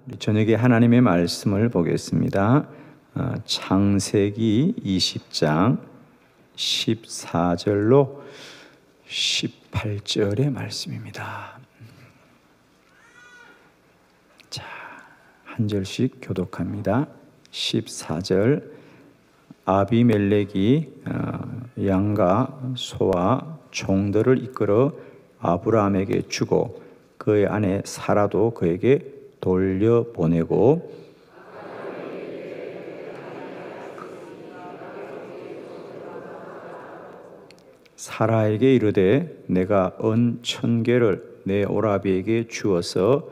우리 저녁에 하나님의 말씀을 보겠습니다. 창세기 20장 14절로 18절의 말씀입니다. 자, 한 절씩 교독합니다. 14절 아비멜렉이 양과 소와 종들을 이끌어 아브라함에게 주고 그의 아내 사라도 그에게 돌려보내고 사라에게 이르되 내가 은 1000개를 내 오라비에게 주어서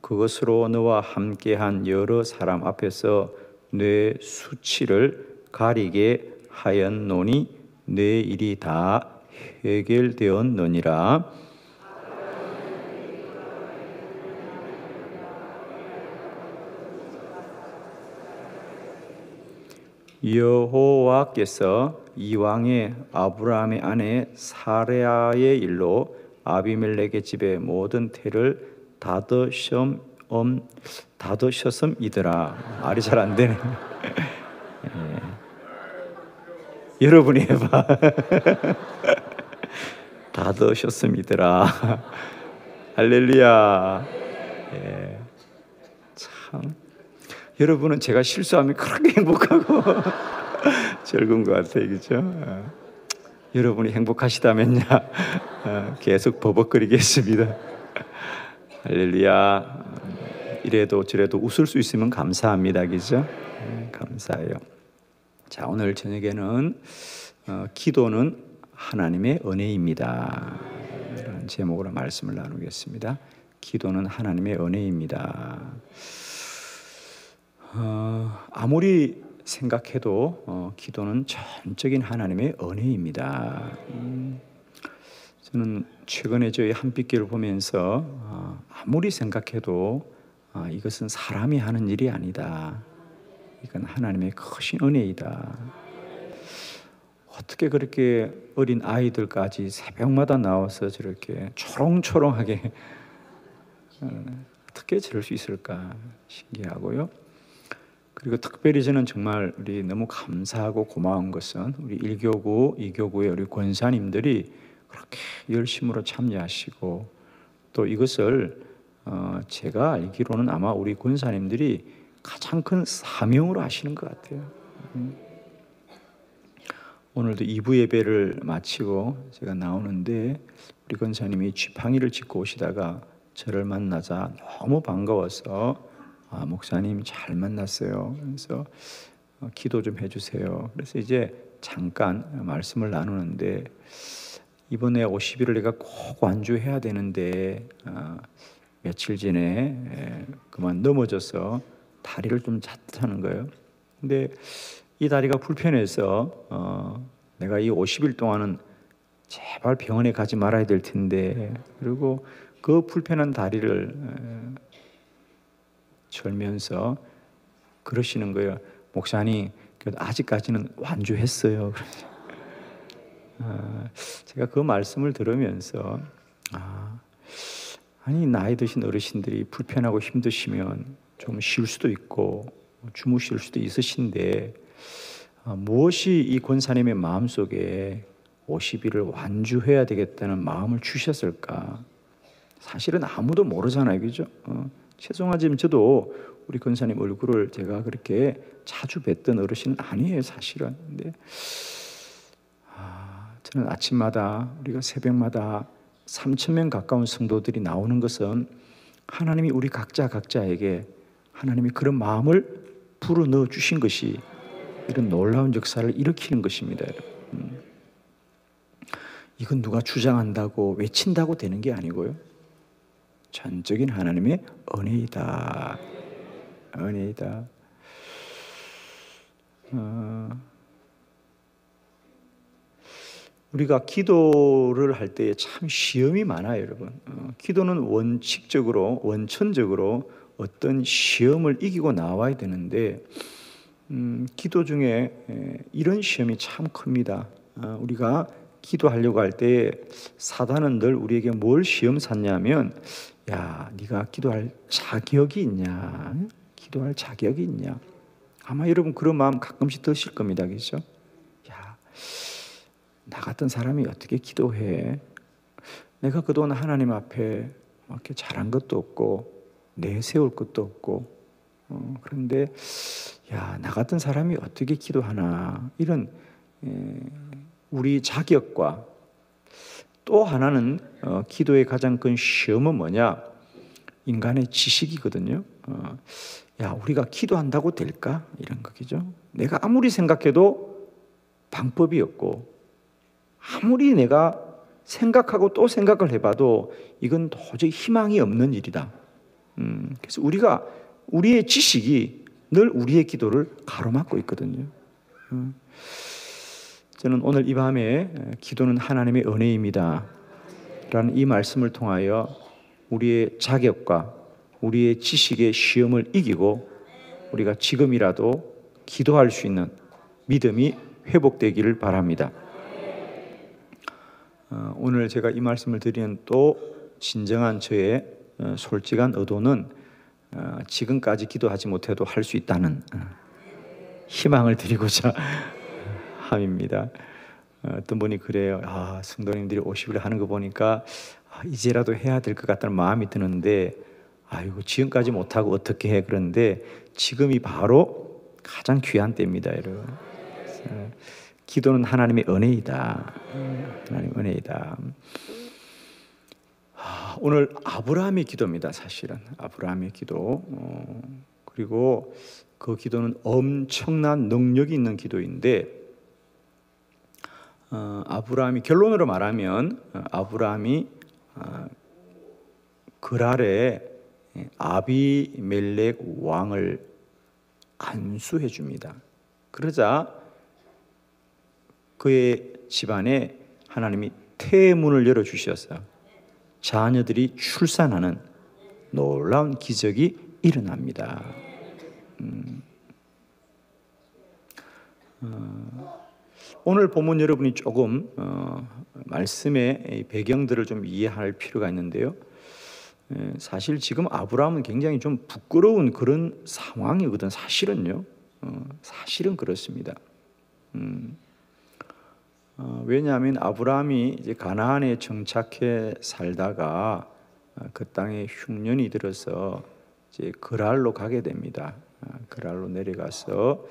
그것으로 너와 함께한 여러 사람 앞에서 내 수치를 가리게 하였노니 내 일이 다 해결되었느니라. 여호와께서 이왕에 아브라함의 아내 사레아의 일로 아비멜렉의 집의 모든 태를 닫으셨음이더라. 말이 잘 안 되네. 여러분이 해봐. 닫으셨음이더라. 할렐루야. 참. 여러분은 제가 실수하면 그렇게 행복하고 즐거운 것 같아요, 그렇죠? 여러분이 행복하시다면요, 계속 버벅거리겠습니다. 할렐루야. 이래도 저래도 웃을 수 있으면 감사합니다, 그렇죠? 감사해요. 자, 오늘 저녁에는 기도는 하나님의 은혜입니다. 이런 제목으로 말씀을 나누겠습니다. 기도는 하나님의 은혜입니다. 아무리 생각해도 기도는 전적인 하나님의 은혜입니다. 저는 최근에 저희 한빛교를 보면서 아무리 생각해도 이것은 사람이 하는 일이 아니다. 이건 하나님의 크신 은혜이다. 어떻게 그렇게 어린 아이들까지 새벽마다 나와서 저렇게 초롱초롱하게 어떻게 저럴 수 있을까 신기하고요. 그리고 특별히 저는 정말 우리 너무 감사하고 고마운 것은 우리 1교구, 2교구의 우리 권사님들이 그렇게 열심으로 참여하시고 또 이것을 제가 알기로는 아마 우리 권사님들이 가장 큰 사명으로 하시는 것 같아요. 오늘도 2부 예배를 마치고 제가 나오는데 우리 권사님이 지팡이를 짚고 오시다가 저를 만나자 너무 반가워서 목사님 잘 만났어요. 그래서 기도 좀 해주세요. 그래서 이제 잠깐 말씀을 나누는데 이번에 50일을 내가 꼭 완주해야 되는데 며칠 전에 그만 넘어져서 다리를 좀 잤다는 거예요. 근데 이 다리가 불편해서 내가 이 50일 동안은 제발 병원에 가지 말아야 될 텐데 그리고 그 불편한 다리를 절면서 그러시는 거예요. 목사님, 아직까지는 완주했어요. 제가 그 말씀을 들으면서 아니 나이 드신 어르신들이 불편하고 힘드시면 좀 쉴 수도 있고 주무실 수도 있으신데 무엇이 이 권사님의 마음속에 50일을 완주해야 되겠다는 마음을 주셨을까? 사실은 아무도 모르잖아요, 그죠? 죄송하지만 저도 우리 권사님 얼굴을 제가 그렇게 자주 뵀던 어르신은 아니에요, 사실은. 근데 저는 아침마다 우리가 새벽마다 3,000명 가까운 성도들이 나오는 것은 하나님이 우리 각자에게 하나님이 그런 마음을 불어넣어 주신 것이 이런 놀라운 역사를 일으키는 것입니다. 이건 누가 주장한다고 외친다고 되는 게 아니고요. 전적인 하나님의 은혜이다. 은혜이다. 우리가 기도를 할 때 참 시험이 많아요, 여러분. 기도는 원천적으로 어떤 시험을 이기고 나와야 되는데 기도 중에 이런 시험이 참 큽니다. 우리가 기도하려고 할 때 사단은 늘 우리에게 뭘 시험 삼냐면 야, 네가 기도할 자격이 있냐? 기도할 자격이 있냐? 아마 여러분 그런 마음 가끔씩 드실 겁니다. 그렇죠? 야, 나 같은 사람이 어떻게 기도해? 내가 그동안 하나님 앞에 이렇게 잘한 것도 없고 내세울 것도 없고 그런데 야, 나 같은 사람이 어떻게 기도하나? 이런 우리 자격과 또 하나는 기도의 가장 큰 시험은 뭐냐? 인간의 지식이거든요. 야, 우리가 기도한다고 될까? 이런 거죠. 내가 아무리 생각해도 방법이 없고 아무리 내가 생각하고 또 생각을 해봐도 이건 도저히 희망이 없는 일이다. 그래서 우리의 지식이 늘 우리의 기도를 가로막고 있거든요. 저는 오늘 이 밤에 기도는 하나님의 은혜입니다 라는 이 말씀을 통하여 우리의 자격과 우리의 지식의 시험을 이기고 우리가 지금이라도 기도할 수 있는 믿음이 회복되기를 바랍니다. 오늘 제가 이 말씀을 드리는 또 진정한 저의 솔직한 의도는 지금까지 기도하지 못해도 할 수 있다는 희망을 드리고자 함입니다. 어떤 분이 그래요. 성도님들이 50일 하는 거 보니까 이제라도 해야 될 것 같다는 마음이 드는데 아이고 지금까지 못하고 어떻게 해? 그런데 지금이 바로 가장 귀한 때입니다, 여러분. 기도는 하나님의 은혜이다. 하나님의 은혜이다. 오늘 아브라함의 기도입니다. 사실은 아브라함의 기도. 그리고 그 기도는 엄청난 능력이 있는 기도인데 아브라함이 결론으로 말하면 아브라함이 그랄에 아비멜렉 왕을 안수해 줍니다. 그러자 그의 집안에 하나님이 태문을 열어주셨어요. 자녀들이 출산하는 놀라운 기적이 일어납니다. 오늘 본문 여러분이 조금 말씀의 배경들을 좀 이해할 필요가 있는데요. 사실 지금 아브라함은 굉장히 좀 부끄러운 그런 상황이거든. 사실은요. 사실은 그렇습니다. 왜냐하면 아브라함이 이제 가나안에 정착해 살다가 그 땅에 흉년이 들어서 이제 그랄로 가게 됩니다. 그랄로 내려가서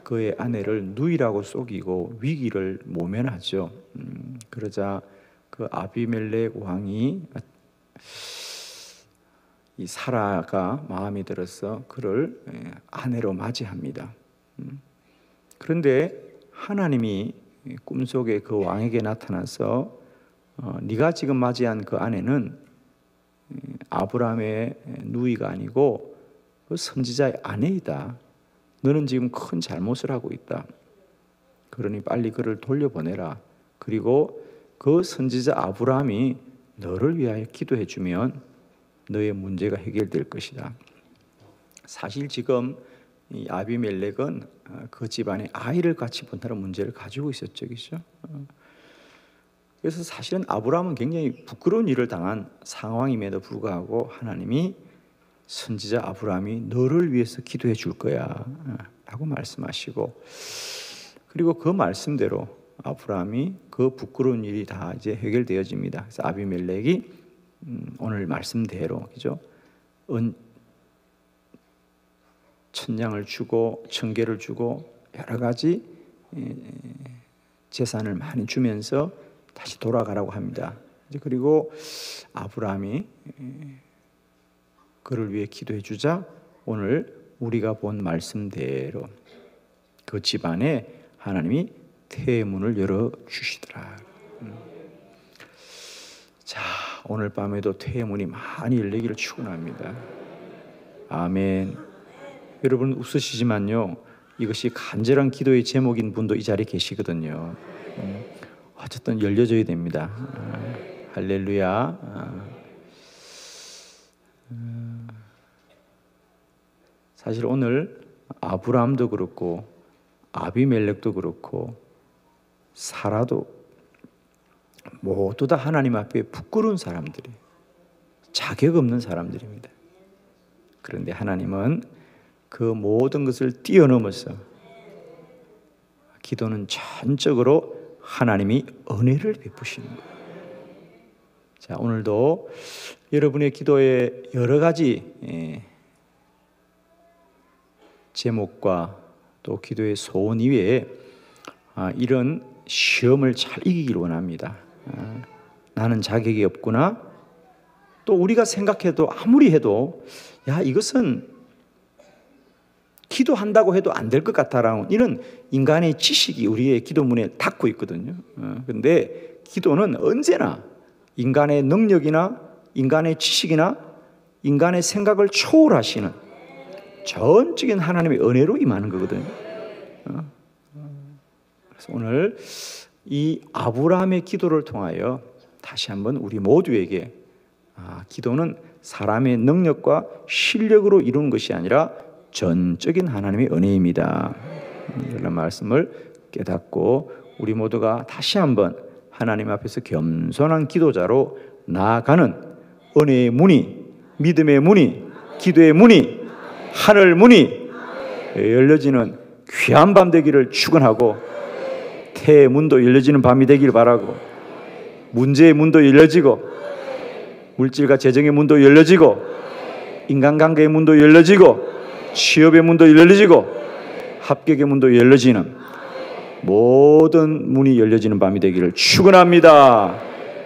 그의 아내를 누이라고 속이고 위기를 모면하죠. 그러자 그 아비멜렉 왕이 이 사라가 마음에 들어서 그를 아내로 맞이합니다. 그런데 하나님이 꿈속에 그 왕에게 나타나서 네가 지금 맞이한 그 아내는 아브라함의 누이가 아니고 그 선지자의 아내이다. 너는 지금 큰 잘못을 하고 있다. 그러니 빨리 그를 돌려보내라. 그리고 그 선지자 아브라함이 너를 위하여 기도해 주면 너의 문제가 해결될 것이다. 사실 지금 이 아비멜렉은 그 집안에 아이를 같이 본다는 문제를 가지고 있었죠, 그렇죠? 그래서 사실은 아브라함은 굉장히 부끄러운 일을 당한 상황임에도 불구하고 하나님이 선지자 아브라함이 너를 위해서 기도해 줄 거야 라고 말씀하시고, 그리고 그 말씀대로 아브라함이 그 부끄러운 일이 다 이제 해결되어집니다. 그래서 아비멜렉이 오늘 말씀대로, 그죠? 천냥을 주고 천개를 주고 여러 가지 재산을 많이 주면서 다시 돌아가라고 합니다. 그리고 아브라함이 그를 위해 기도해 주자 오늘 우리가 본 말씀대로 그 집안에 하나님이 태문을 열어 주시더라. 자, 오늘 밤에도 태문이 많이 열리기를 축원합니다. 아멘. 여러분 웃으시지만요, 이것이 간절한 기도의 제목인 분도 이 자리에 계시거든요. 어쨌든 열려져야 됩니다. 할렐루야. 사실 오늘 아브라함도 그렇고 아비멜렉도 그렇고 사라도 모두 다 하나님 앞에 부끄러운 사람들이, 자격 없는 사람들입니다. 그런데 하나님은 그 모든 것을 뛰어넘어서 기도는 전적으로 하나님이 은혜를 베푸시는 거예요. 자, 오늘도 여러분의 기도에 여러 가지 제목과 또 기도의 소원 이외에 이런 시험을 잘 이기길 원합니다. 나는 자격이 없구나. 또 우리가 생각해도 아무리 해도 야, 이것은 기도한다고 해도 안 될 것 같다라는 이런 인간의 지식이 우리의 기도문에 닫고 있거든요. 그런데 기도는 언제나 인간의 능력이나 인간의 지식이나 인간의 생각을 초월하시는 전적인 하나님의 은혜로 임하는 거거든요. 그래서 오늘 이 아브라함의 기도를 통하여 다시 한번 우리 모두에게 기도는 사람의 능력과 실력으로 이루는 것이 아니라 전적인 하나님의 은혜입니다. 이런 말씀을 깨닫고 우리 모두가 다시 한번 하나님 앞에서 겸손한 기도자로 나아가는 은혜의 문이, 믿음의 문이, 기도의 문이, 하늘 문이 열려지는 귀한 밤 되기를 축원하고 태의 문도 열려지는 밤이 되기를 바라고 문제의 문도 열려지고 물질과 재정의 문도 열려지고 인간관계의 문도 열려지고 취업의 문도 열려지고 합격의 문도 열려지는 모든 문이 열려지는 밤이 되기를 축원합니다.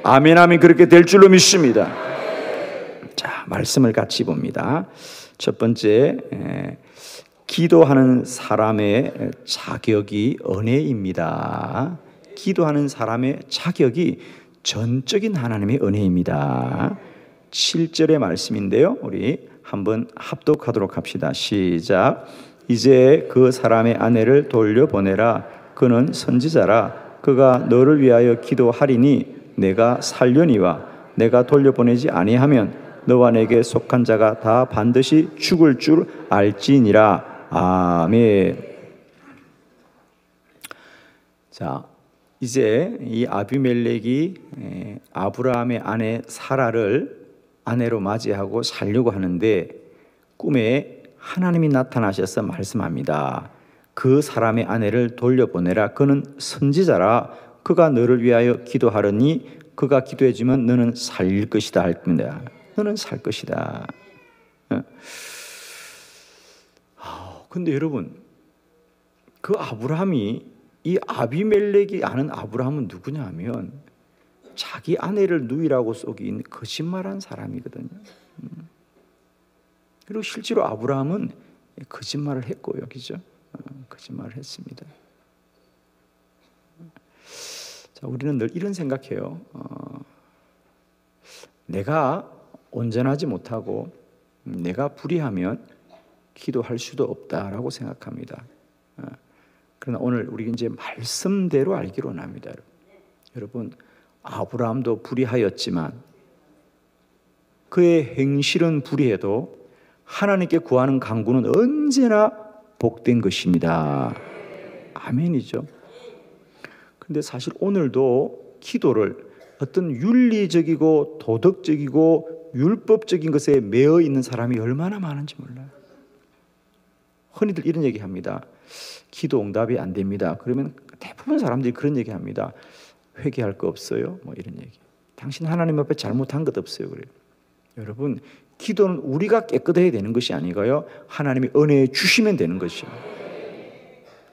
아멘 아멘. 그렇게 될 줄로 믿습니다. 자, 말씀을 같이 봅니다. 첫 번째, 기도하는 사람의 자격이 은혜입니다. 기도하는 사람의 자격이 전적인 하나님의 은혜입니다. 7절의 말씀인데요. 우리 한번 합독하도록 합시다. 시작. 이제 그 사람의 아내를 돌려보내라. 그는 선지자라. 그가 너를 위하여 기도하리니 내가 살려니와 내가 돌려보내지 아니하면 너와 내게 속한 자가 다 반드시 죽을 줄 알지니라. 아멘. 자, 이제 이 아비멜렉이 아브라함의 아내 사라를 아내로 맞이하고 살려고 하는데 꿈에 하나님이 나타나셔서 말씀합니다. 그 사람의 아내를 돌려보내라. 그는 선지자라. 그가 너를 위하여 기도하려니 그가 기도해주면 너는 살 것이다 할 겁니다. 너는 살 것이다. 근데 여러분, 그 아브라함이 이 아비멜렉이 아는 아브라함은 누구냐 하면 자기 아내를 누이라고 속인 거짓말한 사람이거든요. 그리고 실제로 아브라함은 거짓말을 했고요, 그죠? 거짓말을 했습니다. 자, 우리는 늘 이런 생각해요. 내가 온전하지 못하고 내가 불의하면 기도할 수도 없다라고 생각합니다. 그러나 오늘 우리 이제 말씀대로 알기로 합니다. 여러분, 아브라함도 불의하였지만 그의 행실은 불의해도 하나님께 구하는 간구는 언제나 복된 것입니다. 아멘이죠. 근데 사실 오늘도 기도를 어떤 윤리적이고 도덕적이고 율법적인 것에 매여 있는 사람이 얼마나 많은지 몰라요. 흔히들 이런 얘기합니다. 기도 응답이 안 됩니다. 그러면 대부분 사람들이 그런 얘기합니다. 회개할 거 없어요? 뭐 이런 얘기. 당신 하나님 앞에 잘못한 것 없어요. 그래요. 여러분, 기도는 우리가 깨끗해야 되는 것이 아니고요, 하나님이 은혜 주시면 되는 것이요.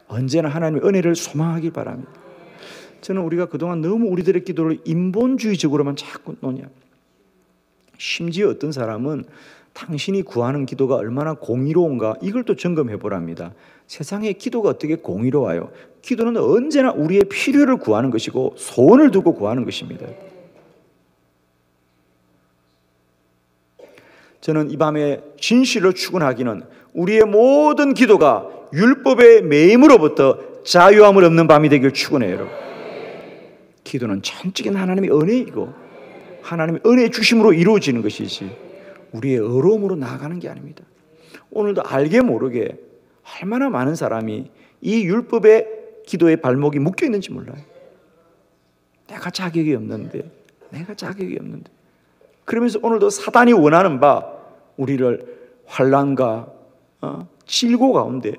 언제나 하나님의 은혜를 소망하길 바랍니다. 저는 우리가 그동안 너무 우리들의 기도를 인본주의적으로만 자꾸 논의합니다. 심지어 어떤 사람은 당신이 구하는 기도가 얼마나 공의로운가 이걸 또 점검해 보랍니다. 세상의 기도가 어떻게 공의로워요? 기도는 언제나 우리의 필요를 구하는 것이고 소원을 두고 구하는 것입니다. 저는 이 밤에 진실로 축원하기는 우리의 모든 기도가 율법의 매임으로부터 자유함을 얻는 밤이 되길 축원해요. 여러분, 기도는 전적인 하나님의 은혜이고 하나님의 은혜 주심으로 이루어지는 것이지 우리의 어려움으로 나아가는 게 아닙니다. 오늘도 알게 모르게 얼마나 많은 사람이 이 율법의 기도의 발목이 묶여 있는지 몰라요. 내가 자격이 없는데 그러면서 오늘도 사단이 원하는 바 우리를 환난과 질고 가운데,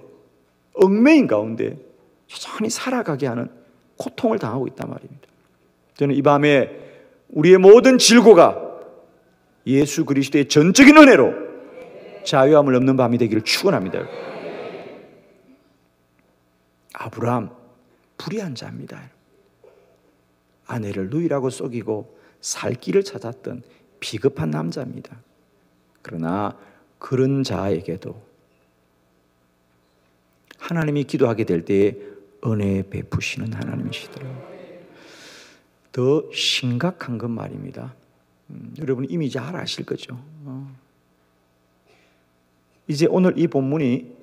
얽매인 가운데 여전히 살아가게 하는 고통을 당하고 있단 말입니다. 저는 이 밤에 우리의 모든 질고가 예수 그리스도의 전적인 은혜로 자유함을 얻는 밤이 되기를 축원합니다. 아브라함 불의한 자입니다. 아내를 누이라고 속이고 살 길을 찾았던 비겁한 남자입니다. 그러나 그런 자에게도 하나님이 기도하게 될 때에 은혜 베푸시는 하나님이시더라고요. 더 심각한 건 말입니다. 여러분 이미 잘 아실 거죠. 이제 오늘 이 본문이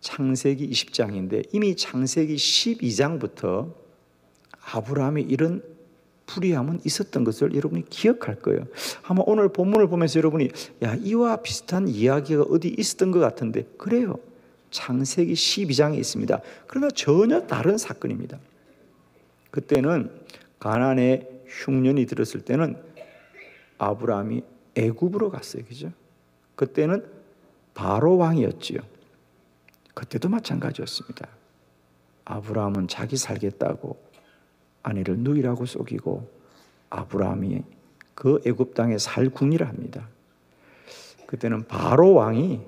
창세기 20장인데 이미 창세기 12장부터 아브라함이 이런 불의함은 있었던 것을 여러분이 기억할 거예요. 아마 오늘 본문을 보면서 여러분이 이와 비슷한 이야기가 어디 있었던 것 같은데, 그래요. 창세기 12장에 있습니다. 그러나 전혀 다른 사건입니다. 그때는 가나안에 흉년이 들었을 때는 아브라함이 애굽으로 갔어요. 그죠? 그때는 바로 왕이었지요. 그때도 마찬가지였습니다. 아브라함은 자기 살겠다고 아내를 누이라고 속이고 아브라함이 그 애굽 땅에 살 궁리를 합니다. 그때는 바로 왕이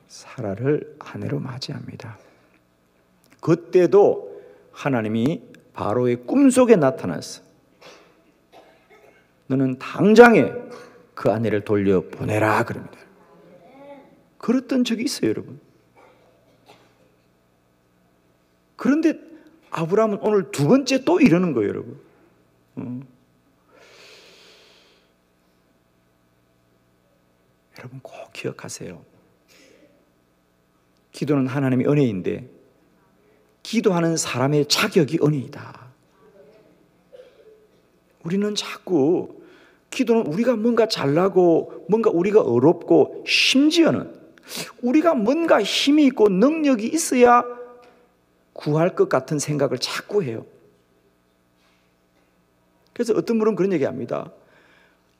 사라를 아내로 맞이합니다. 그때도 하나님이 바로의 꿈속에 나타나서 너는 당장에 그 아내를 돌려보내라 그럽니다. 그랬던 적이 있어요, 여러분. 그런데 아브라함은 오늘 두 번째 또 이러는 거예요, 여러분. 여러분 꼭 기억하세요. 기도는 하나님의 은혜인데 기도하는 사람의 자격이 은혜이다. 우리는 자꾸 기도는 우리가 뭔가 잘나고 뭔가 우리가 어렵고 심지어는 우리가 뭔가 힘이 있고 능력이 있어야 구할 것 같은 생각을 자꾸 해요. 그래서 어떤 분은 그런 얘기합니다.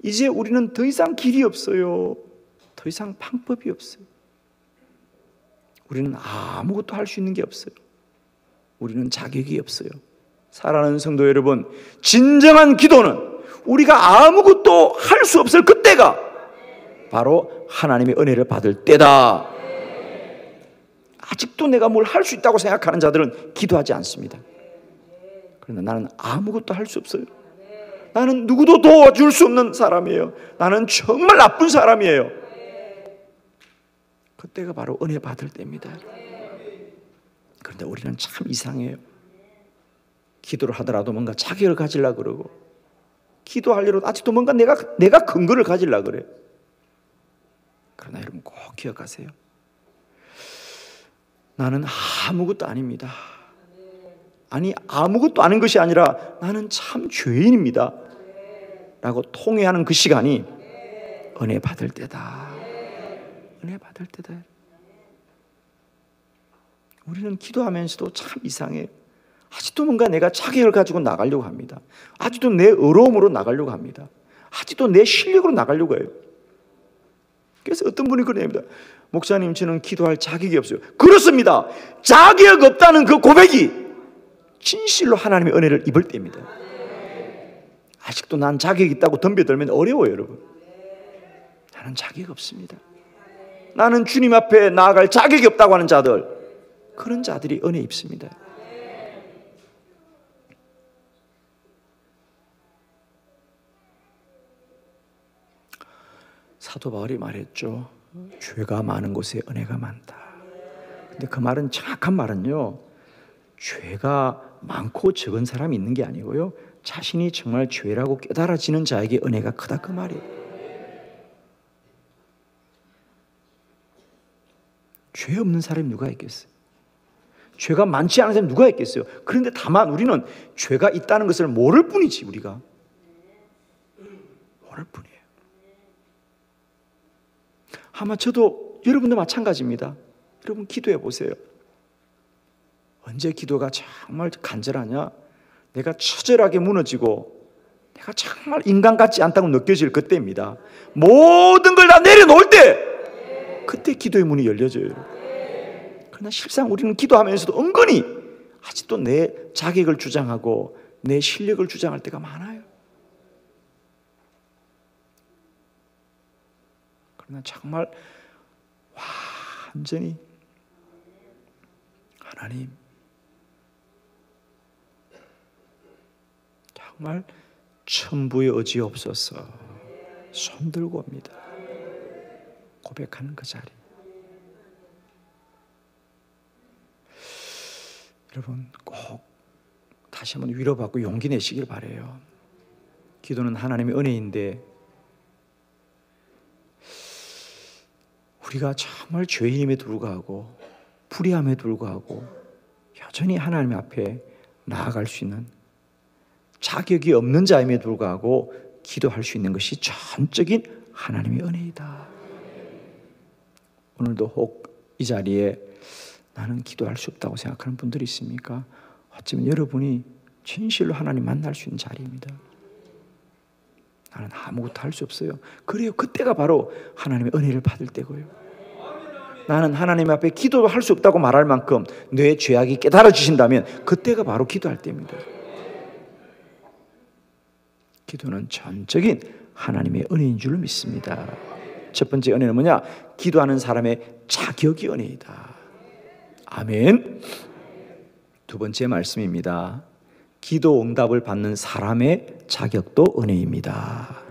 이제 우리는 더 이상 길이 없어요. 더 이상 방법이 없어요. 우리는 아무것도 할 수 있는 게 없어요. 우리는 자격이 없어요. 사랑하는 성도 여러분, 진정한 기도는 우리가 아무것도 할 수 없을 그때가 바로 하나님의 은혜를 받을 때다. 아직도 내가 뭘 할 수 있다고 생각하는 자들은 기도하지 않습니다. 그러나 나는 아무것도 할 수 없어요. 나는 누구도 도와줄 수 없는 사람이에요. 나는 정말 나쁜 사람이에요. 그때가 바로 은혜 받을 때입니다. 그런데 우리는 참 이상해요. 기도를 하더라도 뭔가 자격을 가지려고 그러고, 기도하려고 아직도 뭔가 내가 근거를 가지려고 그래요. 그러나 여러분 꼭 기억하세요. 나는 아무것도 아닙니다. 아니, 아무것도 아닌 것이 아니라 나는 참 죄인입니다 라고 통회하는 그 시간이 은혜 받을 때다. 은혜 받을 때다. 우리는 기도하면서도 참 이상해요. 아직도 뭔가 내가 자격을 가지고 나가려고 합니다. 아직도 내 어려움으로 나가려고 합니다. 아직도 내 실력으로 나가려고 해요. 그래서 어떤 분이 그런 얘기입니다. 목사님, 저는 기도할 자격이 없어요. 그렇습니다. 자격 없다는 그 고백이 진실로 하나님의 은혜를 입을 때입니다. 아직도 난 자격이 있다고 덤벼들면 어려워요, 여러분. 나는 자격 없습니다. 나는 주님 앞에 나아갈 자격이 없다고 하는 자들, 그런 자들이 은혜 입습니다. 사도 바울이 말했죠. 죄가 많은 곳에 은혜가 많다. 근데 그 말은, 정확한 말은요, 죄가 많고 적은 사람이 있는 게 아니고요, 자신이 정말 죄라고 깨달아지는 자에게 은혜가 크다, 그 말이에요. 죄 없는 사람이 누가 있겠어요? 죄가 많지 않은 사람이 누가 있겠어요? 그런데 다만 우리는 죄가 있다는 것을 모를 뿐이지, 우리가 모를 뿐이에요. 아마 저도, 여러분도 마찬가지입니다. 여러분 기도해 보세요. 언제 기도가 정말 간절하냐? 내가 처절하게 무너지고 내가 정말 인간 같지 않다고 느껴질 그때입니다. 모든 걸 다 내려놓을 때, 그때 기도의 문이 열려져요. 그러나 실상 우리는 기도하면서도 은근히 아직도 내 자격을 주장하고 내 실력을 주장할 때가 많아요. 그러나 정말 완전히 하나님, 정말 천부의 의지 없어서 손들고 옵니다. 고백하는 그 자리. 여러분 꼭 다시 한번 위로받고 용기 내시길 바라요. 기도는 하나님의 은혜인데 우리가 정말 죄인임에도 불구하고 불의함에도 불구하고 여전히 하나님 앞에 나아갈 수 있는 자격이 없는 자임에도 불구하고 기도할 수 있는 것이 전적인 하나님의 은혜이다. 오늘도 혹 이 자리에 나는 기도할 수 없다고 생각하는 분들이 있습니까? 어쩌면 여러분이 진실로 하나님 만날 수 있는 자리입니다. 나는 아무것도 할 수 없어요. 그래요. 그때가 바로 하나님의 은혜를 받을 때고요. 나는 하나님 앞에 기도도 할 수 없다고 말할 만큼 내 죄악이 깨달아지신다면 그때가 바로 기도할 때입니다. 기도는 전적인 하나님의 은혜인 줄 믿습니다. 첫 번째 은혜는 뭐냐? 기도하는 사람의 자격이 은혜이다. 아멘. 두 번째 말씀입니다. 기도 응답을 받는 사람의 자격도 은혜입니다.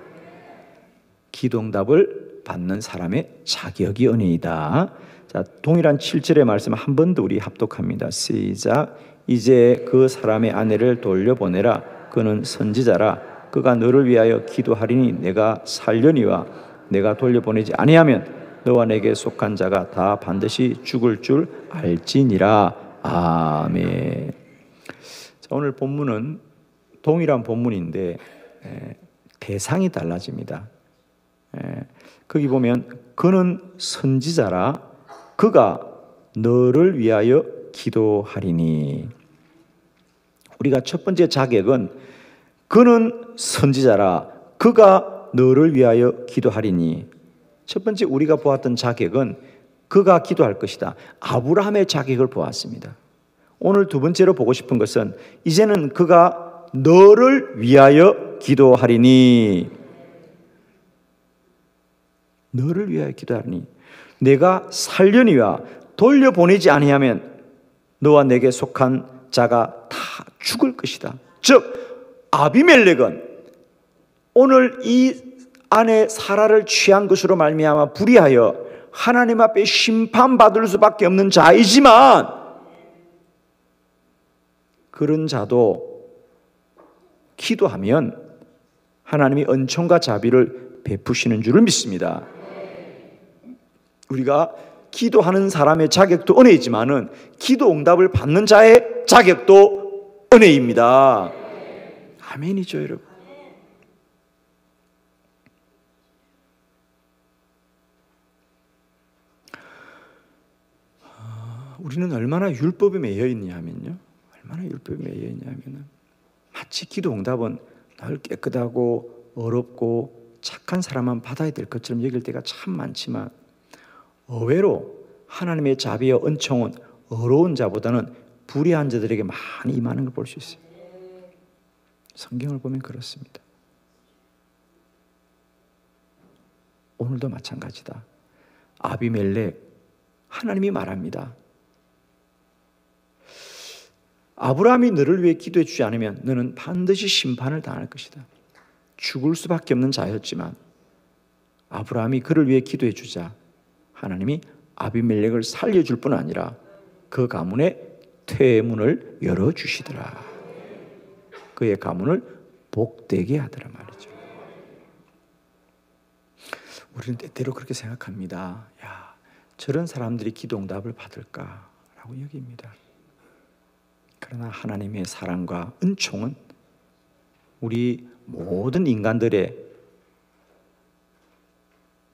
기도 응답을 받는 사람의 자격이 은혜이다. 자, 동일한 7절의 말씀 한 번 더 우리 합독합니다. 시작. 이제 그 사람의 아내를 돌려보내라. 그는 선지자라. 그가 너를 위하여 기도하리니 내가 살려니와 내가 돌려보내지 아니하면 너와 내게 속한 자가 다 반드시 죽을 줄 알지니라. 아멘. 자, 오늘 본문은 동일한 본문인데 대상이 달라집니다. 거기 보면 그는 선지자라. 그가 너를 위하여 기도하리니. 우리가 첫 번째 자격은 그는 선지자라. 그가 너를 위하여 기도하리니. 첫 번째 우리가 보았던 자격은 그가 기도할 것이다. 아브라함의 자격을 보았습니다. 오늘 두 번째로 보고 싶은 것은 이제는 그가 너를 위하여 기도하리니. 너를 위하여 기도하리니. 내가 살려니와 돌려보내지 아니하면 너와 내게 속한 자가 다 죽을 것이다. 즉 아비멜렉은 오늘 이 아내 사라를 취한 것으로 말미암아 불의하여 하나님 앞에 심판받을 수밖에 없는 자이지만 그런 자도 기도하면 하나님이 은총과 자비를 베푸시는 줄을 믿습니다. 우리가 기도하는 사람의 자격도 은혜이지만은 기도 응답을 받는 자의 자격도 은혜입니다. 아멘이죠, 여러분. 우리는 얼마나 율법에 매여 있냐면요. 얼마나 율법에 매여 있냐면은 마치 기도 응답은 늘 깨끗하고 어렵고 착한 사람만 받아야 될 것처럼 여길 때가 참 많지만 의외로 하나님의 자비와 은총은 어려운 자보다는 불의한 자들에게 많이 임하는 걸 볼 수 있어요. 성경을 보면 그렇습니다. 오늘도 마찬가지다. 아비멜렉, 하나님이 말합니다. 아브라함이 너를 위해 기도해 주지 않으면 너는 반드시 심판을 당할 것이다. 죽을 수밖에 없는 자였지만 아브라함이 그를 위해 기도해 주자 하나님이 아비멜렉을 살려줄 뿐 아니라 그 가문에 퇴문을 열어주시더라. 그의 가문을 복되게 하더라 말이죠. 우리는 때때로 그렇게 생각합니다. 야, 저런 사람들이 기도 응답을 받을까라고 여깁니다. 그러나 하나님의 사랑과 은총은 우리 모든 인간들의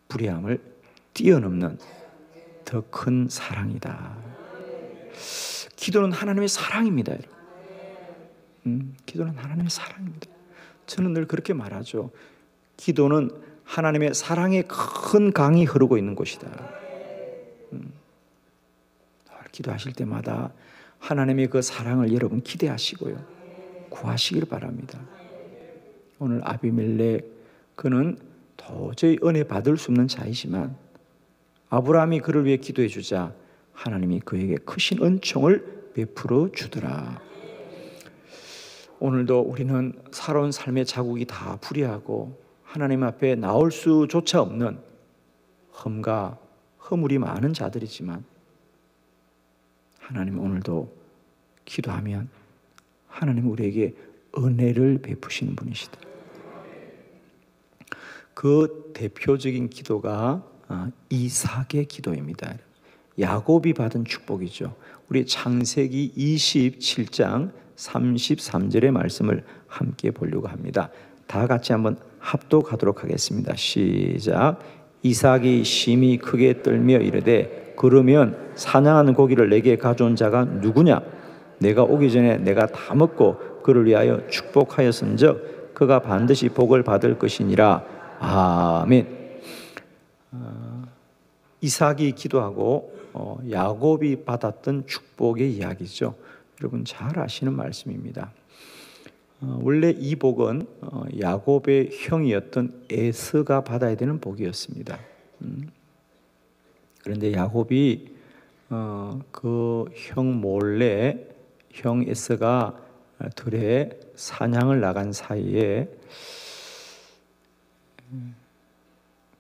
불의함을 뛰어넘는 더 큰 사랑이다. 기도는 하나님의 사랑입니다. 기도는 하나님의 사랑입니다. 저는 늘 그렇게 말하죠. 기도는 하나님의 사랑의 큰 강이 흐르고 있는 곳이다. 기도하실 때마다 하나님의 그 사랑을 여러분 기대하시고요, 구하시길 바랍니다. 오늘 아비멜렉, 그는 도저히 은혜 받을 수 없는 자이지만 아브라함이 그를 위해 기도해 주자 하나님이 그에게 크신 은총을 베풀어 주더라. 오늘도 우리는 살아온 삶의 자국이 다 불의하고 하나님 앞에 나올 수조차 없는 흠과 허물이 많은 자들이지만, 하나님 오늘도 기도하면 하나님 우리에게 은혜를 베푸시는 분이시다. 그 대표적인 기도가 이삭의 기도입니다. 야곱이 받은 축복이죠. 우리 창세기 27장 33절의 말씀을 함께 보려고 합니다. 다 같이 한번 합독하도록 하겠습니다. 시작. 이삭이 심히 크게 떨며 이르되 그러면 사냥하는 고기를 내게 가져온 자가 누구냐? 내가 오기 전에 내가 다 먹고 그를 위하여 축복하였은즉 그가 반드시 복을 받을 것이니라. 아멘. 이삭이 기도하고 야곱이 받았던 축복의 이야기죠. 여러분 잘 아시는 말씀입니다. 원래 이 복은 야곱의 형이었던 에서가 받아야 되는 복이었습니다. 그런데 야곱이 그 형 몰래 형 에서가 들에 사냥을 나간 사이에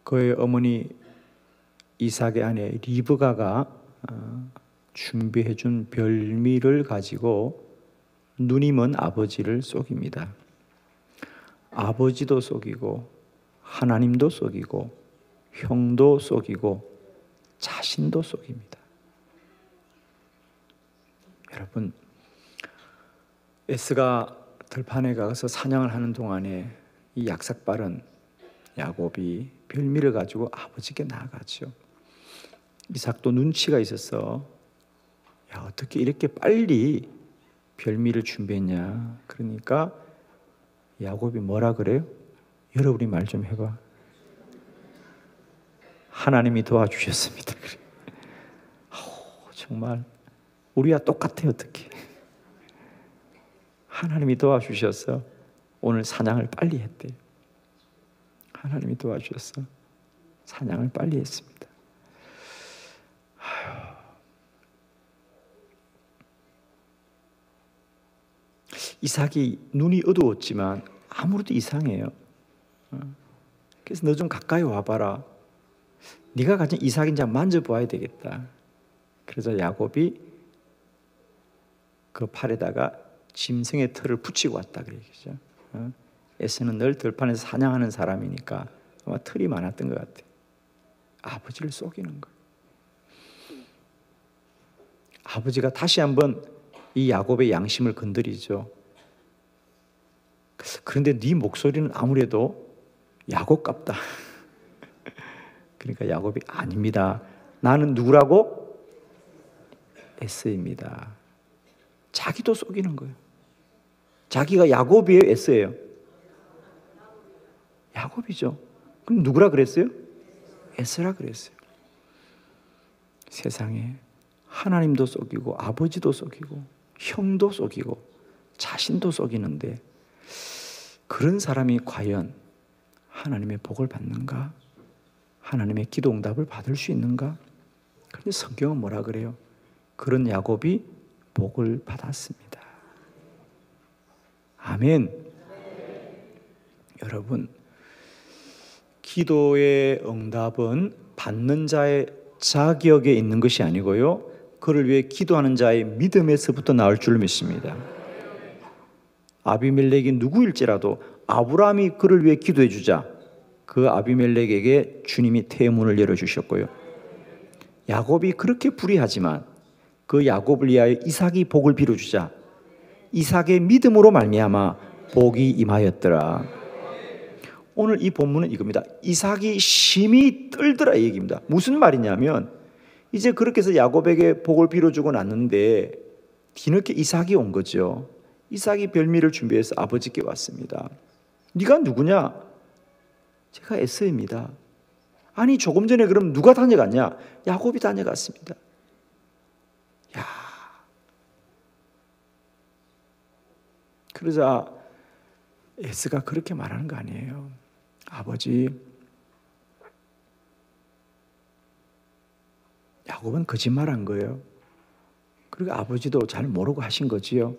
그의 어머니 이삭의 아내 리브가가 준비해준 별미를 가지고 눈이 먼 아버지를 속입니다. 아버지도 속이고 하나님도 속이고 형도 속이고 자신도 속입니다. 여러분, 에스가 들판에 가서 사냥을 하는 동안에 이 약삭빠른 야곱이 별미를 가지고 아버지께 나아가죠. 이삭도 눈치가 있어서 야, 어떻게 이렇게 빨리 별미를 준비했냐. 그러니까 야곱이 뭐라 그래요? 여러분이 말 좀 해봐. 하나님이 도와주셨습니다. 정말 우리와 똑같아요. 어떻게 하나님이 도와주셔서 오늘 사냥을 빨리 했대요. 하나님이 도와주셔서 사냥을 빨리 했습니다. 이삭이 눈이 어두웠지만 아무래도 이상해요. 그래서 너 좀 가까이 와봐라. 네가 가진 이삭인지 한번 만져봐야 되겠다. 그래서 야곱이 그 팔에다가 짐승의 털을 붙이고 왔다 그러죠. 에서는 늘 들판에서 사냥하는 사람이니까 아마 털이 많았던 것 같아요. 아버지를 속이는 거예요. 아버지가 다시 한번 이 야곱의 양심을 건드리죠. 그런데 네 목소리는 아무래도 야곱 같다. 그러니까 야곱이 아닙니다. 나는 누구라고? 에서입니다. 자기도 속이는 거예요. 자기가 야곱이에요, 에서예요? 야곱이죠. 그럼 누구라 그랬어요? 에서라 그랬어요. 세상에 하나님도 속이고 아버지도 속이고 형도 속이고 자신도 속이는데 그런 사람이 과연 하나님의 복을 받는가? 하나님의 기도 응답을 받을 수 있는가? 그런데 성경은 뭐라 그래요? 그런 야곱이 복을 받았습니다. 아멘. 여러분, 기도의 응답은 받는 자의 자격에 있는 것이 아니고요, 그를 위해 기도하는 자의 믿음에서부터 나올 줄 믿습니다. 아비멜렉이 누구일지라도 아브라함이 그를 위해 기도해 주자 그 아비멜렉에게 주님이 태문을 열어주셨고요, 야곱이 그렇게 불의하지만 그 야곱을 위하여 이삭이 복을 빌어주자 이삭의 믿음으로 말미암아 복이 임하였더라. 오늘 이 본문은 이겁니다. 이삭이 심히 떨더라 이 얘기입니다. 무슨 말이냐면 이제 그렇게 해서 야곱에게 복을 빌어주고 났는데 뒤늦게 이삭이 온 거죠. 이삭이 별미를 준비해서 아버지께 왔습니다. 네가 누구냐? 제가 에서입니다. 아니 조금 전에 그럼 누가 다녀갔냐? 야곱이 다녀갔습니다. 야, 그러자 에서가 그렇게 말하는 거 아니에요. 아버지, 야곱은 거짓말한 거예요. 그리고 아버지도 잘 모르고 하신 거지요.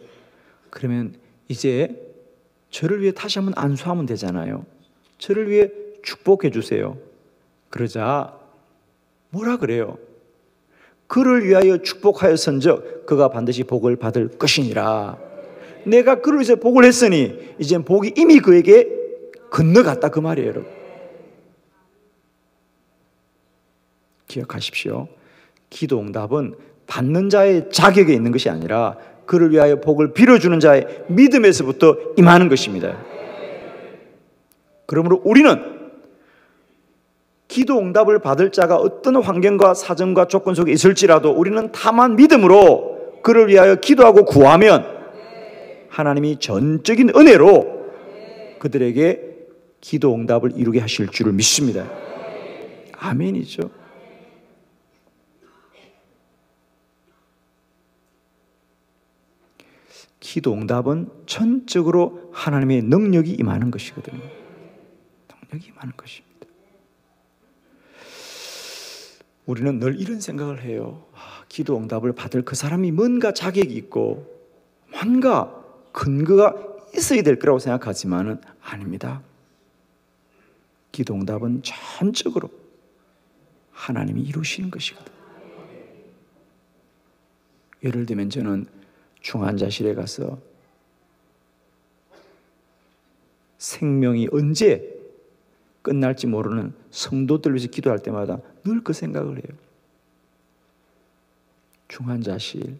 그러면 이제 저를 위해 다시 한번 안수하면 되잖아요. 저를 위해 축복해 주세요. 그러자 뭐라 그래요? 그를 위하여 축복하였은즉 그가 반드시 복을 받을 것이니라. 내가 그를 위해서 복을 했으니 이제 복이 이미 그에게 건너갔다 그 말이에요. 여러분. 기억하십시오. 기도 응답은 받는 자의 자격에 있는 것이 아니라 그를 위하여 복을 빌어주는 자의 믿음에서부터 임하는 것입니다. 그러므로 우리는 기도 응답을 받을 자가 어떤 환경과 사정과 조건 속에 있을지라도 우리는 다만 믿음으로 그를 위하여 기도하고 구하면 하나님이 전적인 은혜로 그들에게 기도 응답을 이루게 하실 줄을 믿습니다. 아멘이죠. 기도 응답은 전적으로 하나님의 능력이 임하는 것이거든요. 능력이 임하는 것입니다. 우리는 늘 이런 생각을 해요. 기도 응답을 받을 그 사람이 뭔가 자격이 있고 뭔가 근거가 있어야 될 거라고 생각하지만은 아닙니다. 기도 응답은 전적으로 하나님이 이루시는 것이거든요. 예를 들면 저는 중환자실에 가서 생명이 언제 끝날지 모르는 성도들 위해서 기도할 때마다 늘 그 생각을 해요. 중환자실,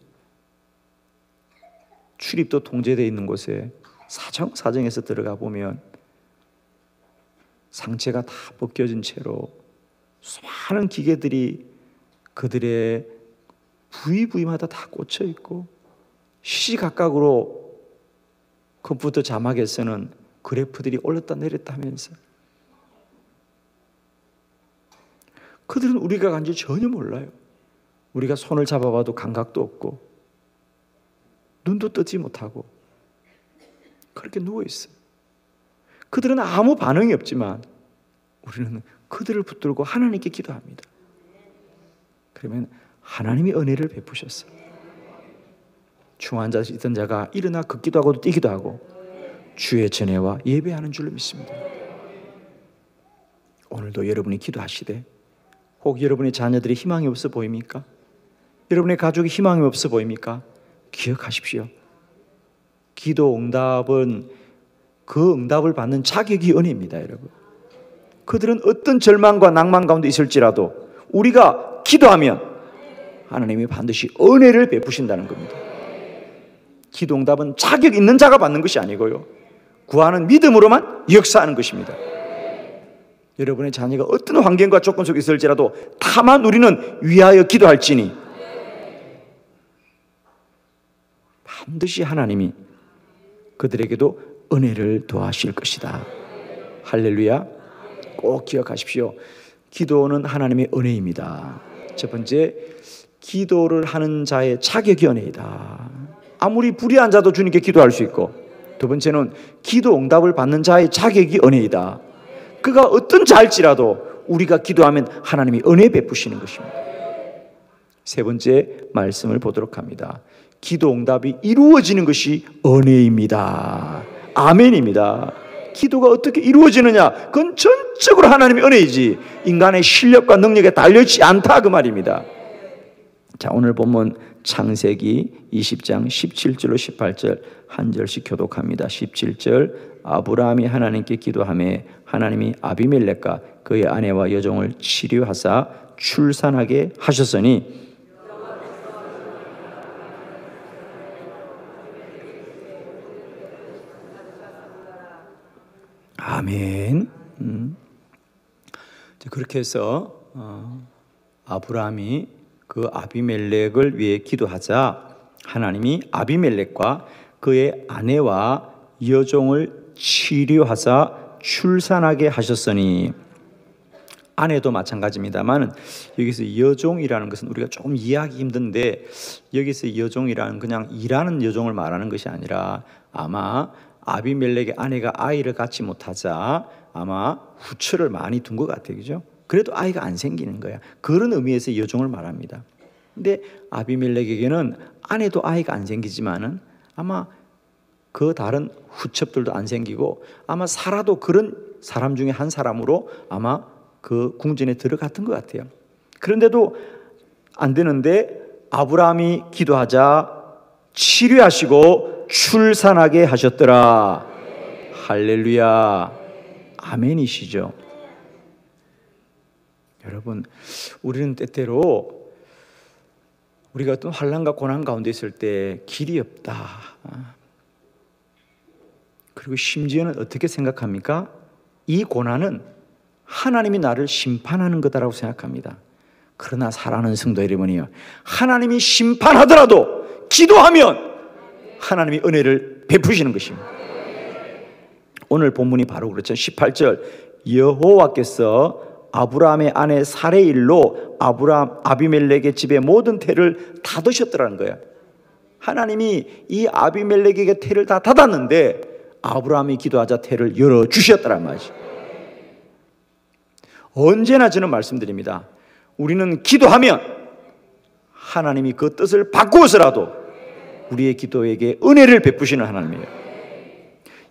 출입도 통제되어 있는 곳에 사정에서 들어가 보면 상체가 다 벗겨진 채로 수많은 기계들이 그들의 부위마다 다 꽂혀 있고 시시각각으로 컴퓨터 자막에서는 그래프들이 올랐다 내렸다 하면서 그들은 우리가 간지 전혀 몰라요. 우리가 손을 잡아봐도 감각도 없고 눈도 뜨지 못하고 그렇게 누워있어요. 그들은 아무 반응이 없지만 우리는 그들을 붙들고 하나님께 기도합니다. 그러면 하나님이 은혜를 베푸셨어요. 중환자에 있던 자가 일어나 걷기도 하고 뛰기도 하고 주의 전회와 예배하는 줄로 믿습니다. 오늘도 여러분이 기도하시되 혹 여러분의 자녀들이 희망이 없어 보입니까? 여러분의 가족이 희망이 없어 보입니까? 기억하십시오. 기도 응답은 그 응답을 받는 자격이 은혜입니다, 여러분. 그들은 어떤 절망과 낭만 가운데 있을지라도 우리가 기도하면 하나님이 반드시 은혜를 베푸신다는 겁니다. 기도 응답은 자격 있는 자가 받는 것이 아니고요, 구하는 믿음으로만 역사하는 것입니다. 여러분의 자녀가 어떤 환경과 조건 속에 있을지라도 다만 우리는 위하여 기도할지니 반드시 하나님이 그들에게도 은혜를 더하실 것이다. 할렐루야. 꼭 기억하십시오. 기도는 하나님의 은혜입니다. 첫 번째, 기도를 하는 자의 자격이 은혜이다. 아무리 불의한 자도 주님께 기도할 수 있고, 두 번째는 기도 응답을 받는 자의 자격이 은혜이다. 그가 어떤 자일지라도 우리가 기도하면 하나님이 은혜 베푸시는 것입니다. 세 번째 말씀을 보도록 합니다. 기도 응답이 이루어지는 것이 은혜입니다. 아멘입니다. 기도가 어떻게 이루어지느냐? 그건 전적으로 하나님의 은혜이지 인간의 실력과 능력에 달려있지 않다 그 말입니다. 자, 오늘 본문 창세기 20장 17절로 18절 한 절씩 교독합니다. 17절, 아브라함이 하나님께 기도하매 하나님이 아비멜렉과 그의 아내와 여종을 치료하사 출산하게 하셨으니 아멘. 그렇게 해서 아브라함이 그 아비멜렉을 위해 기도하자 하나님이 아비멜렉과 그의 아내와 여종을 치료하사 출산하게 하셨으니. 아내도 마찬가지입니다만 여기서 여종이라는 것은 우리가 조금 이해하기 힘든데, 여기서 여종이라는 그냥 일하는 여종을 말하는 것이 아니라 아마 아비멜렉의 아내가 아이를 갖지 못하자 아마 후처를 많이 둔 것 같아요. 그죠? 그래도 아이가 안 생기는 거야. 그런 의미에서 여종을 말합니다. 근데 아비멜렉에게는 아내도 아이가 안 생기지만은 아마 그 다른 후첩들도 안 생기고 아마 사라도 그런 사람 중에 한 사람으로 아마 그 궁전에 들어갔던 것 같아요. 그런데도 안 되는데 아브라함이 기도하자 치료하시고 출산하게 하셨더라. 할렐루야. 아멘이시죠. 여러분, 우리는 때때로 우리가 어떤 환난과 고난 가운데 있을 때 길이 없다. 그리고 심지어는 어떻게 생각합니까? 이 고난은 하나님이 나를 심판하는 거다라고 생각합니다. 그러나 사랑하는 성도 여러분이요, 하나님이 심판하더라도 기도하면 하나님이 은혜를 베푸시는 것입니다. 오늘 본문이 바로 그렇죠. 18절, 여호와께서 아브라함의 아내 사레의 일로 아비멜렉의 집의 모든 태를 닫으셨더라는 거예요. 하나님이 이 아비멜렉에게 태를 다 닫았는데 아브라함이 기도하자 태를 열어주셨더란 말이죠. 언제나 저는 말씀드립니다. 우리는 기도하면 하나님이 그 뜻을 바꾸어서라도 우리의 기도에게 은혜를 베푸시는 하나님이에요.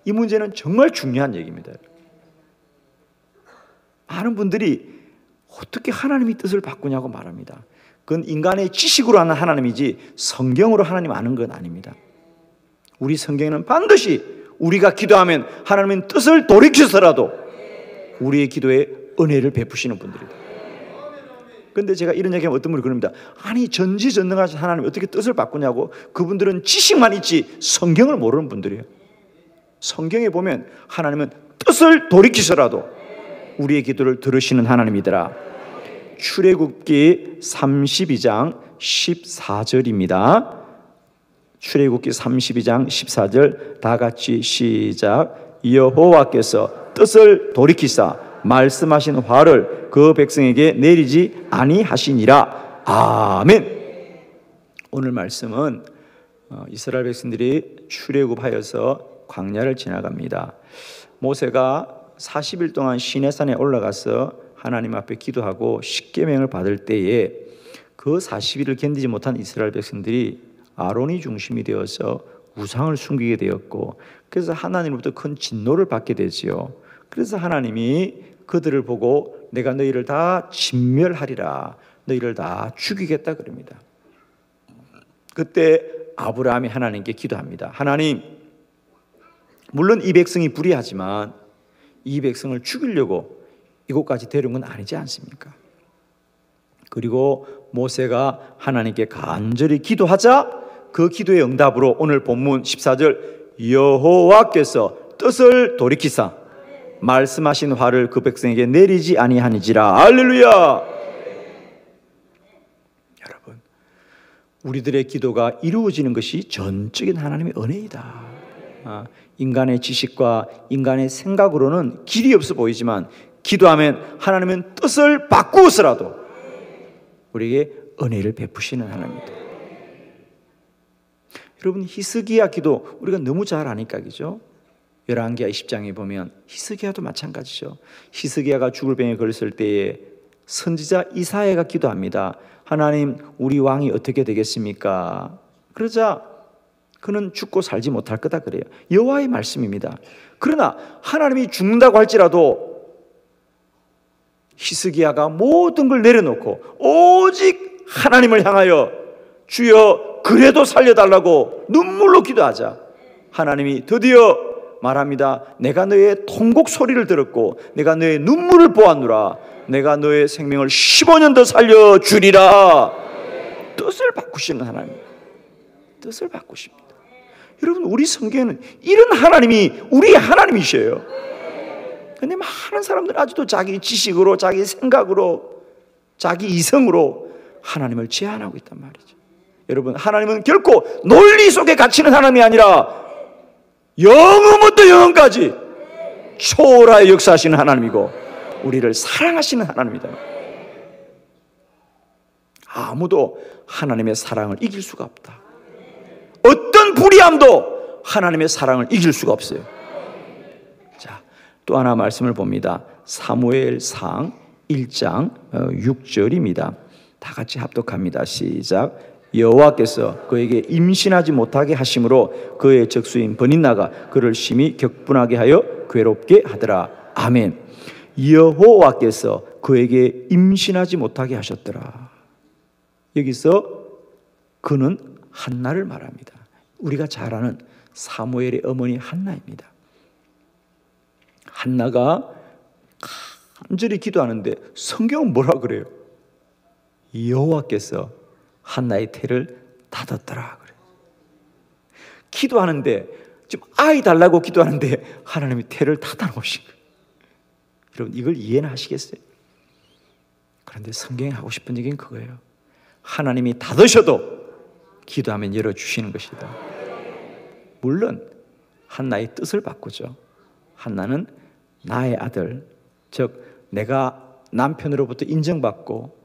이 문제는 정말 중요한 얘기입니다. 많은 분들이 어떻게 하나님이 뜻을 바꾸냐고 말합니다. 그건 인간의 지식으로 하는 하나님이지 성경으로 하나님 아는 건 아닙니다. 우리 성경에는 반드시 우리가 기도하면 하나님은 뜻을 돌이켜서라도 우리의 기도에 은혜를 베푸시는 분들이다. 그런데 제가 이런 얘기하면 어떤 분이 그럽니다. 아니 전지전능하신 하나님 어떻게 뜻을 바꾸냐고. 그분들은 지식만 있지 성경을 모르는 분들이에요. 성경에 보면 하나님은 뜻을 돌이키서라도 우리의 기도를 들으시는 하나님이더라. 출애굽기 32장 14절입니다. 출애굽기 32장 14절 다 같이 시작. 여호와께서 뜻을 돌이키사 말씀하신 화를 그 백성에게 내리지 아니하시니라. 아멘. 오늘 말씀은 이스라엘 백성들이 출애굽하여서 광야를 지나갑니다. 모세가 40일 동안 시내산에 올라가서 하나님 앞에 기도하고 십계명을 받을 때에 그 40일을 견디지 못한 이스라엘 백성들이 아론이 중심이 되어서 우상을 숨기게 되었고, 그래서 하나님으로부터 큰 진노를 받게 되지요. 그래서 하나님이 그들을 보고 내가 너희를 다 진멸하리라, 너희를 다 죽이겠다 그럽니다. 그때 아브라함이 하나님께 기도합니다. 하나님, 물론 이 백성이 불의하지만 이 백성을 죽이려고 이곳까지 데려온 건 아니지 않습니까? 그리고 모세가 하나님께 간절히 기도하자 그 기도의 응답으로 오늘 본문 14절 여호와께서 뜻을 돌이키사 말씀하신 화를 그 백성에게 내리지 아니하니지라. 할렐루야. 여러분, 우리들의 기도가 이루어지는 것이 전적인 하나님의 은혜이다. 인간의 지식과 인간의 생각으로는 길이 없어 보이지만 기도하면 하나님은 뜻을 바꾸어서라도 우리에게 은혜를 베푸시는 하나님입니다. 여러분, 히스기야 기도 우리가 너무 잘 아니까 그죠? 열왕기하 20장에 보면 히스기야도 마찬가지죠. 히스기야가 죽을 병에 걸렸을 때에 선지자 이사야가 기도합니다. 하나님, 우리 왕이 어떻게 되겠습니까? 그러자 그는 죽고 살지 못할 거다 그래요. 여호와의 말씀입니다. 그러나 하나님이 죽는다고 할지라도 히스기야가 모든 걸 내려놓고 오직 하나님을 향하여 주여 그래도 살려달라고 눈물로 기도하자 하나님이 드디어 말합니다. 내가 너의 통곡 소리를 들었고 내가 너의 눈물을 보았노라. 내가 너의 생명을 15년 더 살려주리라. 뜻을 바꾸시는 하나님, 뜻을 바꾸십니다. 여러분, 우리 성경에는 이런 하나님이 우리의 하나님이셔요. 그런데 많은 사람들은 아직도 자기 지식으로, 자기 생각으로, 자기 이성으로 하나님을 제한하고 있단 말이죠. 여러분, 하나님은 결코 논리 속에 갇히는 하나님이 아니라 영원부터 영원까지 초월하여 역사하시는 하나님이고 우리를 사랑하시는 하나님이다. 아무도 하나님의 사랑을 이길 수가 없다. 어떤 불의함도 하나님의 사랑을 이길 수가 없어요. 자, 또 하나 말씀을 봅니다. 사무엘상 1장 6절입니다. 다 같이 합독합니다. 시작. 여호와께서 그에게 임신하지 못하게 하심으로 그의 적수인 버닌나가 그를 심히 격분하게 하여 괴롭게 하더라. 아멘. 여호와께서 그에게 임신하지 못하게 하셨더라. 여기서 그는 한나를 말합니다. 우리가 잘 아는 사무엘의 어머니 한나입니다. 한나가 간절히 기도하는데 성경은 뭐라 그래요? 여호와께서 한나의 태를 닫았더라 그래요. 기도하는데 지금 아이 달라고 기도하는데 하나님이 태를 닫아 놓으신 거예요. 여러분 이걸 이해는 하시겠어요? 그런데 성경이 하고 싶은 얘기는 그거예요. 하나님이 닫으셔도 기도하면 열어주시는 것이다. 물론 한나의 뜻을 바꾸죠. 한나는 나의 아들, 즉 내가 남편으로부터 인정받고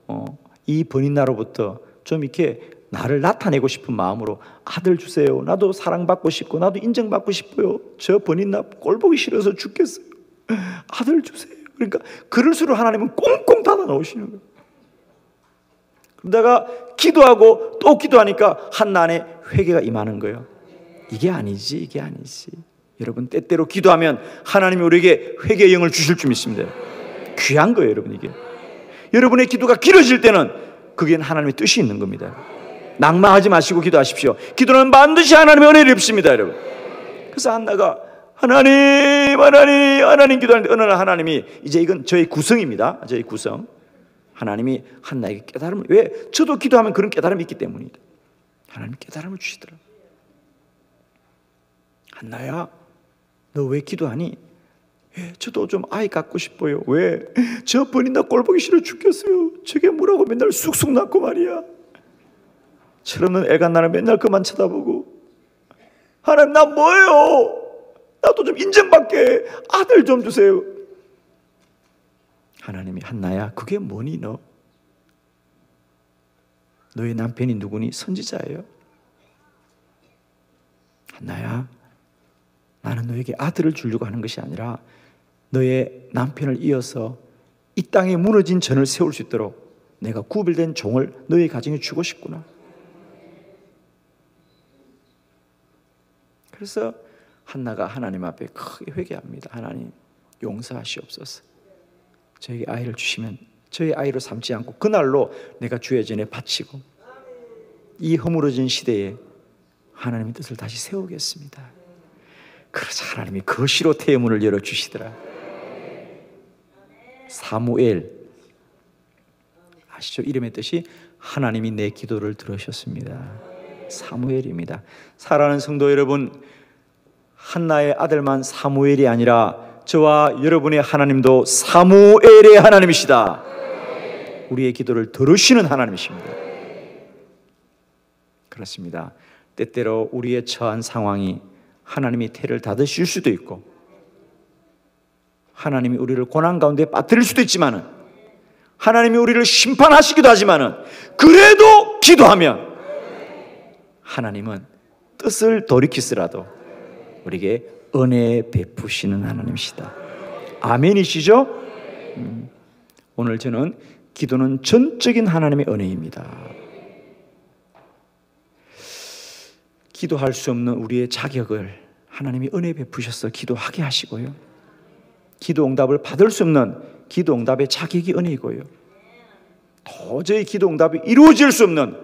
이 버닌나로부터 좀 이렇게 나를 나타내고 싶은 마음으로 아들 주세요. 나도 사랑받고 싶고 나도 인정받고 싶어요. 저 버닌나 꼴보기 싫어서 죽겠어요. 아들 주세요. 그러니까 그럴수록 하나님은 꽁꽁 닫아 놓으시는 거예요. 그러다가 기도하고 또 기도하니까 한나 안에 회개가 임하는 거예요. 이게 아니지, 이게 아니지. 여러분 때때로 기도하면 하나님이 우리에게 회개의 영을 주실 줄 믿습니다. 귀한 거예요, 여러분. 이게 여러분의 기도가 길어질 때는 그게는 하나님의 뜻이 있는 겁니다. 낭망하지 마시고 기도하십시오. 기도는 반드시 하나님의 은혜를 입습니다, 여러분. 그래서 한나가 하나님 기도하는데 어느 날 하나님이 이제 이건 저희 구성입니다. 저희 구성. 하나님이 한나에게 깨달음을, 왜? 저도 기도하면 그런 깨달음이 있기 때문이다. 하나님이 깨달음을 주시더라. 한나야, 너 왜 기도하니? 예, 저도 좀 아이 갖고 싶어요. 왜? 저 버닌나 꼴보기 싫어 죽겠어요. 저게 뭐라고 맨날 쑥쑥 낳고 말이야. 철없는 애가 나를 맨날 그만 쳐다보고. 하나님 나 뭐예요? 나도 좀 인정받게 아들 좀 주세요. 하나님이 한나야 그게 뭐니 너? 너의 남편이 누구니? 선지자예요. 한나야 나는 너에게 아들을 주려고 하는 것이 아니라 너의 남편을 이어서 이 땅에 무너진 전을 세울 수 있도록 내가 구별된 종을 너의 가정에 주고 싶구나. 그래서 한나가 하나님 앞에 크게 회개합니다. 하나님 용서하시옵소서. 저에게 아이를 주시면 저의 아이로 삼지 않고 그날로 내가 주의 전에 바치고 이 허물어진 시대에 하나님의 뜻을 다시 세우겠습니다. 그러자 하나님이 거시로 태의 문을 열어주시더라. 사무엘 아시죠? 이름의 뜻이 하나님이 내 기도를 들으셨습니다. 사무엘입니다. 사랑하는 성도 여러분, 한나의 아들만 사무엘이 아니라 저와 여러분의 하나님도 사무엘의 하나님이시다. 우리의 기도를 들으시는 하나님이십니다. 그렇습니다. 때때로 우리의 처한 상황이 하나님이 태를 닫으실 수도 있고 하나님이 우리를 고난 가운데 빠뜨릴 수도 있지만은 하나님이 우리를 심판하시기도 하지만은 그래도 기도하면 하나님은 뜻을 돌이키시라도 우리에게 은혜 베푸시는 하나님이시다. 아멘이시죠? 오늘 저는 기도는 전적인 하나님의 은혜입니다. 기도할 수 없는 우리의 자격을 하나님이 은혜 베푸셔서 기도하게 하시고요. 기도 응답을 받을 수 없는 기도 응답의 자격이 은혜이고요. 도저히 기도 응답이 이루어질 수 없는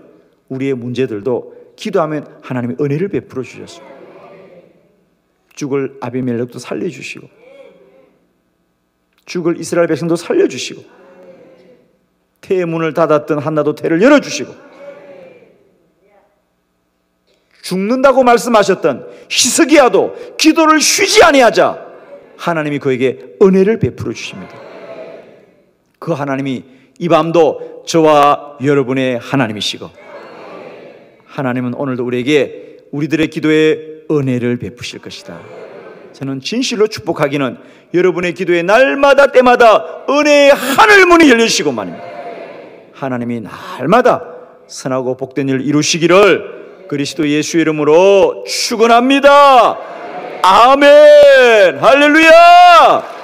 우리의 문제들도 기도하면 하나님이 은혜를 베풀어 주셨습니다. 죽을 아비멜렉도 살려주시고 죽을 이스라엘 백성도 살려주시고 태의 문을 닫았던 한나도 태를 열어주시고 죽는다고 말씀하셨던 히스기야도 기도를 쉬지 아니하자 하나님이 그에게 은혜를 베풀어 주십니다. 그 하나님이 이 밤도 저와 여러분의 하나님이시고 하나님은 오늘도 우리에게 우리들의 기도에 은혜를 베푸실 것이다. 저는 진실로 축복하기는 여러분의 기도에 날마다 때마다 은혜의 하늘문이 열리시고 말입니다. 하나님이 날마다 선하고 복된 일을 이루시기를 그리스도 예수 이름으로 축원합니다. 아멘. 할렐루야.